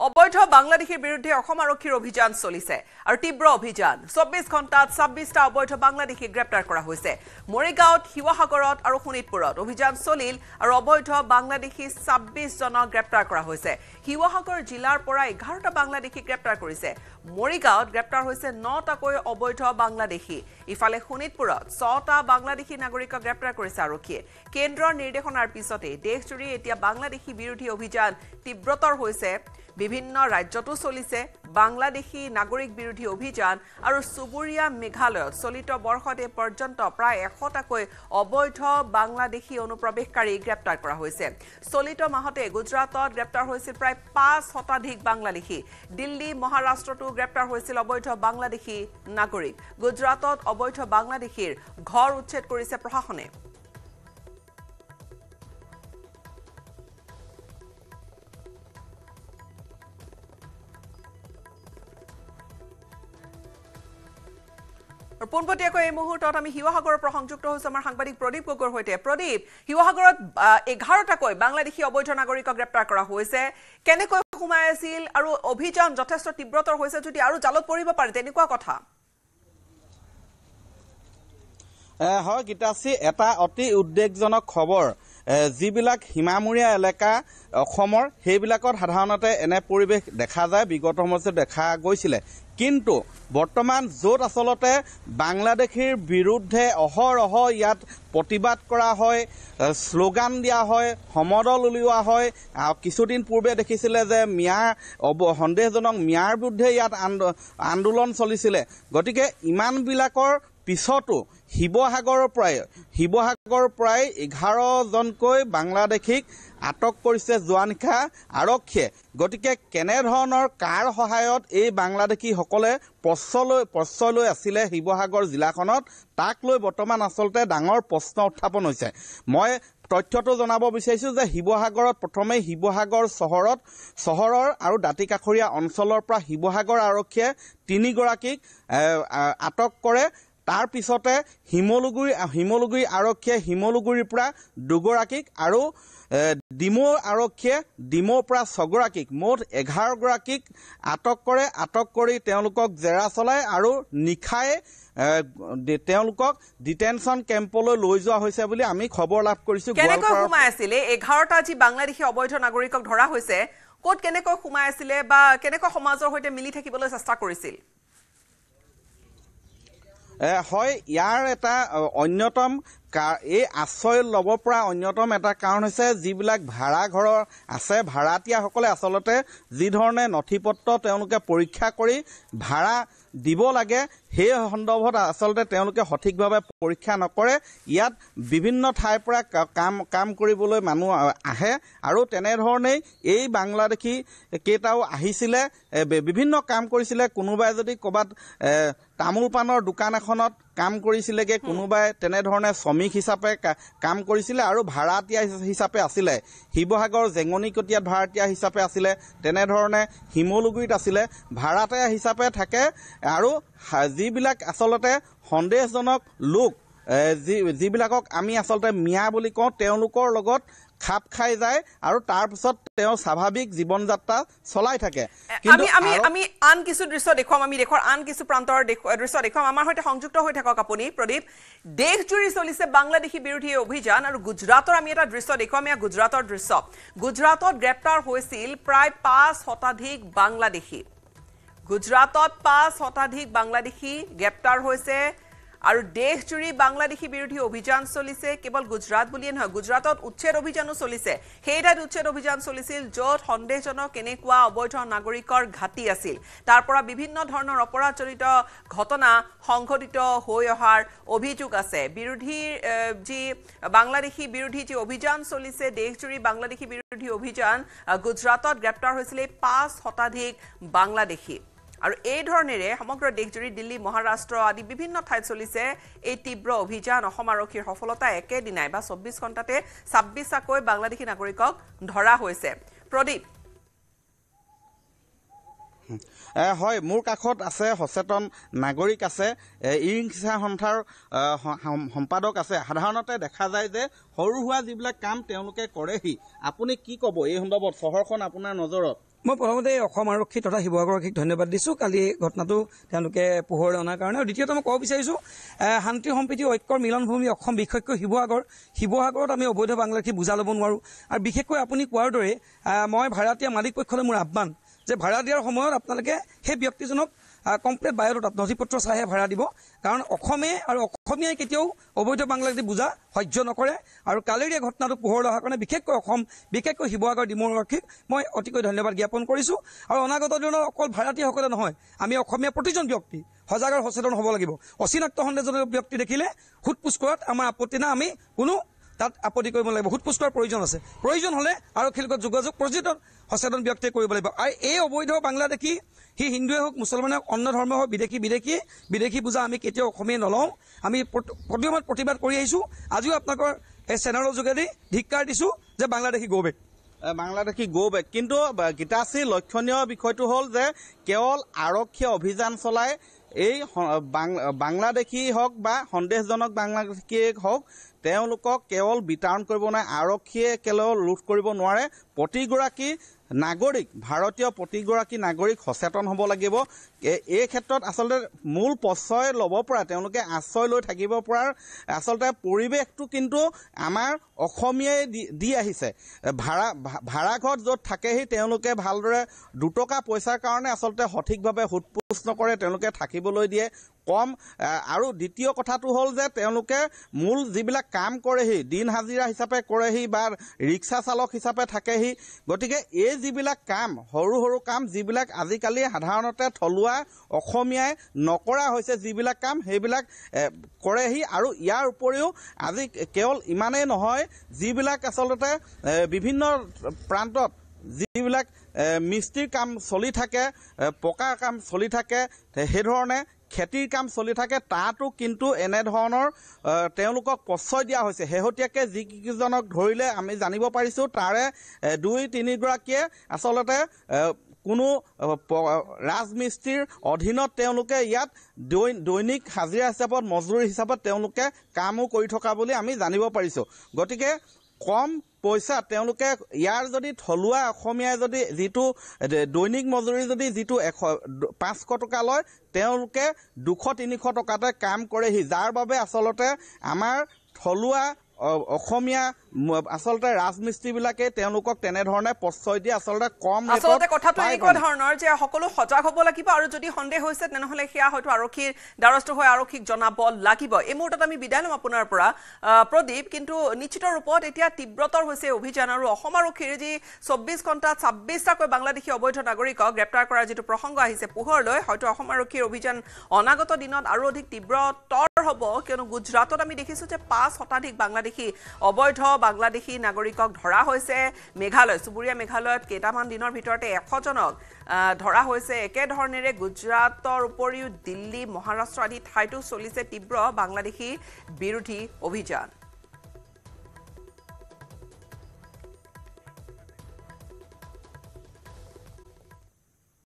অবৈধ বাংলাদেশীৰ বিৰুদ্ধে অসম আৰক্ষীৰ অভিযান চলিছে আৰু তীব্ৰ অভিযান 24 ঘণ্টাত 26টা অবৈধ বাংলাদেশী গ্ৰেপ্তাৰ কৰা হৈছে মৰিগাঁৱত শিৱসাগৰত আৰু শোণিতপুৰত অভিযান চলিল আৰু অবৈধ বাংলাদেশী 26 জনক গ্ৰেপ্তাৰ কৰা হৈছে শিৱসাগৰ জিলাৰ পৰা 11টা বাংলাদেশী গ্ৰেপ্তাৰ কৰিছে মৰিগাঁৱত গ্ৰেপ্তাৰ হৈছে 9টাকৈ অবৈধ বাংলাদেশী ইফালে শোণিতপুৰত 6টা বাংলাদেশী নাগৰিকক গ্ৰেপ্তাৰ কৰিছে আৰক্ষীয়ে কেন্দ্ৰৰ নিৰ্দেশনাৰ পিছতে দেশজুৰি এতিয়া বাংলাদেশী বিৰোধী অভিযান তীব্ৰতৰ হৈছে বিভিন্ন ৰাজ্যতো চলিছে বাংলাদেশী নাগৰিক বিৰোধী অভিযান আৰু সুবুৰিয়া মেঘালয়ত চলিত বৰ্ষতে পৰ্যন্ত প্ৰায় 100টাকৈ অবৈধ বাংলাদেশী অনুপ্ৰৱেশকাৰী গ্ৰেপ্তাৰ কৰা হৈছে চলিত মাহতে গুজৰাটত গ্ৰেপ্তাৰ হৈছিল প্ৰায় 5 শতাধিক বাংলাদেশী দিল্লী মহাৰাষ্ট্ৰতো গ্ৰেপ্তাৰ হৈছিল অবৈধ বাংলাদেশী নাগৰিক গুজৰাটত অবৈধ বাংলাদেশীৰ ঘৰ উচ্ছেদ কৰিছে প্ৰশাসনে পোনপটীয়াকৈ এই মুহূৰ্তত আমি শিৱসাগৰৰ পৰা সংযুক্ত হৈছো আমাৰ সাংবাদিক প্ৰদীপ গগৈৰ সৈতে প্ৰদীপ শিৱসাগৰত 11টাকৈ বাংলাদেশী অবৈধ নাগৰিকক গ্ৰেপ্তাৰ কৰা হৈছে কেনেকৈ সোমাই আছিল আৰু অভিযান যথেষ্ট তীব্ৰতৰ হৈছে যদি আৰু জালত পৰিব পাৰে তেনেকুৱা কথা হয় গীতাশ্ৰী এটা অতি উদ্বেগজনক খবৰ যিবিলাক হিমামূৰীয়া এলেকা অসমৰ সেইবিলাকত সাধাৰণতে এনে পৰিৱেশ দেখা যায় বিগত সময়ত দেখা গৈছিলে কিন্তু বৰ্তমান য'ত আচলতে বাংলাদেশীৰ বিৰুদ্ধে অহৰহ ইয়াত প্ৰতিবাদ কৰা হয় শ্লোগান দিয়া হয় সমদল উলিওৱা হয় কিছুদিন পূৰ্বে দেখিছিলে যে সন্দেহজনক মিয়াৰ বিৰুদ্ধে ইয়াত আন্দোলন চলিছিলে গতিকে ইমানবিলাকৰ পিছতো শিৱসাগৰৰ পৰাই 11জনকৈ বাংলাদেশীক আটক কৰিছে যোৱা নিশা আৰক্ষীয়ে গতিকে কেনেধৰণৰ কাৰ সহায়ত এই বাংলাদেশীসকলে প্ৰশ্ৰয় লৈ আছিলে শিৱসাগৰ জিলাখনত তাক লৈ বৰ্তমান আচলতে ডাঙৰ প্ৰশ্ন উত্থাপন হৈছে মই তথ্যটো জনাব বিচাৰিছো যে শিৱসাগৰত প্ৰথমে শিৱসাগৰ চহৰৰ আৰু দাঁতিকাষৰীয়া অঞ্চলৰ পৰা শিৱসাগৰ আৰক্ষীয়ে 3গৰাকীক আটক কৰে তাৰ পিছতে হিমলুগুৰি আৰক্ষীয়ে হিমলুগুৰিৰ পৰা 2গৰাকীক আৰু ডিমৌ আৰক্ষীয়ে ডিমৌৰ পৰা 6গৰাকীক মুঠ 11গৰাকীক আটক কৰি তেওঁলোকক জেৰা চলায় আৰু নিশাই তেওঁলোকক ডিটেনশ্যন কেম্পলৈ লৈ যোৱা হৈছে বুলি আমি খবৰ লাভ কৰিছো কেনেকৈ সোমাই আছিলে 11টা যি বাংলাদেশী অবৈধ নাগৰিকক ধৰা হৈছে ক'ত কেনেকৈ সোমাই আছিলে বা কেনেকৈ সমাজৰ সৈতে মিলি থাকিবলৈ চেষ্টা কৰিছিল হয় ইয়াৰ এটা অন্যতম এই আশ্ৰয় ল'ব পৰা অন্যতম এটা কাৰণ হৈছে যিবিলাক ভাড়া ঘৰৰ আছে ভাড়াতীয়াসকলে আচলতে যি ধৰণে নথিপত্ৰ তেওঁলোকে পৰীক্ষা কৰি ভাড়া দিব লাগে সেই সন্দৰ্ভত আচলতে তেওঁলোকে সঠিকভাৱে পৰীক্ষা নকৰে ইয়াত বিভিন্ন ঠাইৰ পৰা কাম কৰিবলৈ মানুহ আহে আৰু তেনেধৰণেই এই বাংলাদেশী কেইটাও আহিছিলে বিভিন্ন কাম কৰিছিলে কোনোবাই যদি ক'ৰবাত তামোল পাণৰ দোকান এখনত কাম কৰিছিলেগে কোনোবাই তেনেধৰণে শ্ৰমিক হিচাপে কাম কৰিছিলে আৰু ভাড়াতীয়া হিচাপে আছিলে শিৱসাগৰ জেঙনিকটীয়াত ভাড়াতীয়া হিচাপে আছিলে তেনেধৰণে শিমলুগুৰিত আছিলে ভাড়াতীয়া হিচাপে থাকে আৰু যিবিলাক আচলতে সন্দেহজনক লোক যিবিলাকক আমি আচলতে মিয়া বুলি কওঁ তেওঁলোকৰ লগত খাপ খাই যায় আৰু তাৰ পিছত তেওঁ স্বাভাৱিক জীৱন যাত্ৰা চলাই থাকে আমি আন কিছু দৃশ্য দেখুৱাম আমি দেশৰ আন কিছু প্ৰান্তৰ দৃশ্য দেখুৱাম আমাৰ সৈতে সংযুক্ত হৈ থাকক আপুনি প্ৰদীপ দেশজুৰি চলিছে বাংলাদেশী বিৰোধী অভিযান আৰু গুজৰাটৰ আমি এটা দৃশ্য দেখুৱাম এয়া গুজৰাটৰ দৃশ্য গুজৰাটত গ্ৰেপ্তাৰ হৈছিল প্ৰায় 5 শতাধিক বাংলাদেশী গুজৰাটত 5 শতাধিক বাংলাদেশী গ্ৰেপ্তাৰ হৈছে আৰু দেশজুৰি বাংলাদেশী বিৰোধী অভিযান চলিছে কেৱল গুজৰাট বুলিয়ে নহয় গুজৰাটত উচ্ছেদ অভিযানো চলিছে সেই ঠাইত উচ্ছেদ অভিযান চলিছিল য'ত সন্দেহজনক কেনেকুৱা অবৈধ নাগৰিকৰ ঘাটি আছিল তাৰ পৰা বিভিন্ন ধৰণৰ অপৰাধজনিত ঘটনা সংঘটিত হৈ অহাৰ অভিযোগ আছে যি বাংলাদেশী বিৰোধী যি অভিযান চলিছে দেশজুৰি বাংলাদেশী বিৰোধী অভিযান গুজৰাটত গ্ৰেপ্তাৰ হৈছিল 5 শতাধিক বাংলাদেশী আৰু এই ধৰণেৰে সমগ্ৰ দেশজুৰি দিল্লী মহাৰাষ্ট্ৰ আদি বিভিন্ন ঠাইত চলিছে এই তীব্ৰ অভিযান অসম আৰক্ষীৰ সফলতা একেদিনাই বা 24 ঘণ্টাতে 26টাকৈ বাংলাদেশী নাগৰিকক ধৰা হৈছে প্ৰদীপ হয় মোৰ কাষত আছে সচেতন নাগৰিক আছে ইংছা সন্থাৰ সম্পাদক আছে সাধাৰণতে দেখা যায় যে সৰু হোৱা যিবিলাক কাম তেওঁলোকে কৰেহি আপুনি কি ক'ব এই সন্দৰ্ভত চহৰখন আপোনাৰ নজৰত মই প্ৰথমতে অসম আৰক্ষী তথা শিৱসাগৰ আৰক্ষীক ধন্যবাদ দিছোঁ কালি ঘটনাটো তেওঁলোকে পোহৰলৈ অনাৰ কাৰণে। আৰু দ্বিতীয়তে মই ক'ব বিচাৰিছোঁ শান্তি সম্প্ৰীতি ঐক্যৰ মিলনভূমি অসম বিশেষকৈ শিৱসাগৰত আমি অবৈধ বাংলাদেশী বুজা ল'ব নোৱাৰোঁ। আৰু বিশেষকৈ আপুনি কোৱাৰ দৰে মই ভাড়াতীয়া মালিক পক্ষলৈ মোৰ আহ্বান যে ভাড়া দিয়াৰ সময়ত আপোনালোকে সেই ব্যক্তিজনক কমপ্লিট বায়'ডাটাত নথি পত্ৰ চাইহে ভাড়া দিব, কাৰণ অসমে আৰু অসমীয়াই কেতিয়াও অবৈধ বাংলাদেশী বুজা সহ্য নকৰে। আৰু কালিৰ এই ঘটনাটো পোহৰলৈ অহাৰ কাৰণে বিশেষকৈ শিৱসাগৰ ডিমৌ আৰক্ষীক মই অতিকৈ ধন্যবাদ জ্ঞাপন কৰিছোঁ। আৰু অনাগত দিনত অকল ভাড়াতীয়াসকলে নহয়, আমি অসমীয়া প্ৰতিজন ব্যক্তি সজাগ আৰু সচেতন হ'ব লাগিব। অচিনাক্ত সন্দেহজনক ব্যক্তি দেখিলে সোধ-পোছ কৰাত আমাৰ আপত্তি নাই, আমি কোনো তাত আপত্তি কৰিব লাগিব। সোধ-পোছ কৰাৰ প্ৰয়োজন আছে, প্ৰয়োজন হ'লে আৰক্ষীৰ লগত যোগাযোগ সচেতন ব্যক্তিয়ে কৰিব লাগিব। আৰু এই অবৈধ বাংলাদেশী সি হিন্দুৱে হওক মুছলমানে হওক অন্য ধৰ্ম হওক বিদেশী বুজা আমি কেতিয়াও অসমীয়া নলওঁ। আমি প্ৰতিবাদ কৰি আহিছোঁ। আজিও আপোনালোকৰ এই চেনেলৰ যোগেদি ধিক্কাৰ দিছোঁ যে বাংলাদেশী গো বেক। কিন্তু গীতাশ্ৰী লক্ষণীয় বিষয়টো হ'ল যে কেৱল আৰক্ষীয়ে অভিযান চলাই এই বাংলাদেশী হওক বা সন্দেহজনক বাংলাদেশীয়ে হওক তেওঁলোকক কেৱল বিতৰণ কৰিব নোৱাৰে, আৰক্ষীয়ে কেৱল ৰোধ কৰিব নোৱাৰে। প্ৰতিগৰাকী নাগৰিক ভাৰতীয় প্ৰতিগৰাকী নাগৰিক সচেতন হ'ব লাগিব। এই ক্ষেত্ৰত আচলতে মূল প্ৰশ্ৰয় ল'ব পৰা, তেওঁলোকে আশ্ৰয় লৈ থাকিব পৰাৰ আচলতে পৰিৱেশটো কিন্তু আমাৰ অসমীয়াই দি আহিছে। ভাড়াঘৰত য'ত থাকেহি তেওঁলোকে ভালদৰে দুটকা পইচাৰ কাৰণে আচলতে সঠিকভাৱে সোধ-পোছ নকৰে, তেওঁলোকে থাকিবলৈ দিয়ে কম। আৰু দ্বিতীয় কথাটো হ'ল যে তেওঁলোকে মূল যিবিলাক কাম কৰেহি, দিন হাজিৰা হিচাপে কৰেহি বা ৰিক্সা চালক হিচাপে থাকেহি। গতিকে এই যিবিলাক কাম সৰু কাম যিবিলাক আজিকালি সাধাৰণতে থলুৱা অসমীয়াই নকৰা হৈছে, যিবিলাক কাম সেইবিলাক কৰেহি। আৰু ইয়াৰ উপৰিও আজি কেৱল ইমানেই নহয়, যিবিলাক আচলতে বিভিন্ন প্ৰান্তত যিবিলাক মিস্ত্ৰীৰ কাম চলি থাকে, পকাৰ কাম চলি থাকে, সেইধৰণে খেতিৰ কাম চলি থাকে, তাতো কিন্তু এনেধৰণৰ তেওঁলোকক প্ৰশ্ৰয় দিয়া হৈছে। শেহতীয়াকৈ যিকেইজনক ধৰিলে আমি জানিব পাৰিছোঁ তাৰে 2-3 গৰাকীয়ে আচলতে কোনো ৰাজমিস্ত্ৰীৰ অধীনত তেওঁলোকে ইয়াত দৈনিক হাজিৰা হিচাপত মজদুৰি হিচাপত তেওঁলোকে কামো কৰি থকা বুলি আমি জানিব পাৰিছোঁ। গতিকে কম পইচা তেওঁলোকে ইয়াৰ যদি থলুৱা অসমীয়াই যদি যিটো দৈনিক মজুৰি যদি যিটো 500 টকা লয়, তেওঁলোকে 200-300 টকাতে কাম কৰেহি, যাৰ বাবে আচলতে আমাৰ থলুৱা অসমীয়া আচলতে ৰাজমিস্ত্ৰীবিলাকে তেওঁলোকক তেনেধৰণে প্ৰশ্ৰয় দিয়ে। আচলতে আচলতে কথাটো এনেকুৱা ধৰণৰ যে সকলো সজাগ হ'ব লাগিব, আৰু যদি সন্দেহ হৈছে তেনেহ'লে সেয়া হয়তো আৰক্ষীৰ দ্বাৰস্থ হৈ আৰক্ষীক জনাব লাগিব। এই মুহূৰ্তত আমি বিদায় ল'ম আপোনাৰ পৰা প্ৰদীপ। কিন্তু নিশ্চিত ৰূপত এতিয়া তীব্ৰতৰ হৈছে অভিযান, আৰু অসম আৰক্ষীৰ যি 24 ঘণ্টাত 26টাকৈ বাংলাদেশী অবৈধ নাগৰিকক গ্ৰেপ্তাৰ কৰাৰ যিটো প্ৰসংগ আহিছে পোহৰলৈ, হয়তো অসম আৰক্ষীৰ অভিযান অনাগত দিনত আৰু অধিক তীব্ৰতৰ হ'ব। কিয়নো গুজৰাটত আমি দেখিছোঁ যে 5 শতাধিক বাংলাদেশী অবৈধ বাংলাদেশী নাগৰিকক ধৰা হৈছে। চুবুৰীয়া মেঘালয়ত কেইটামান দিনৰ ভিতৰতে 100 জনক ধৰা হৈছে। একেধৰণেৰে গুজৰাটৰ উপৰিও দিল্লী, মহাৰাষ্ট্ৰ আদি ঠাইতো চলিছে তীব্ৰ বাংলাদেশী বিৰোধী অভিযান।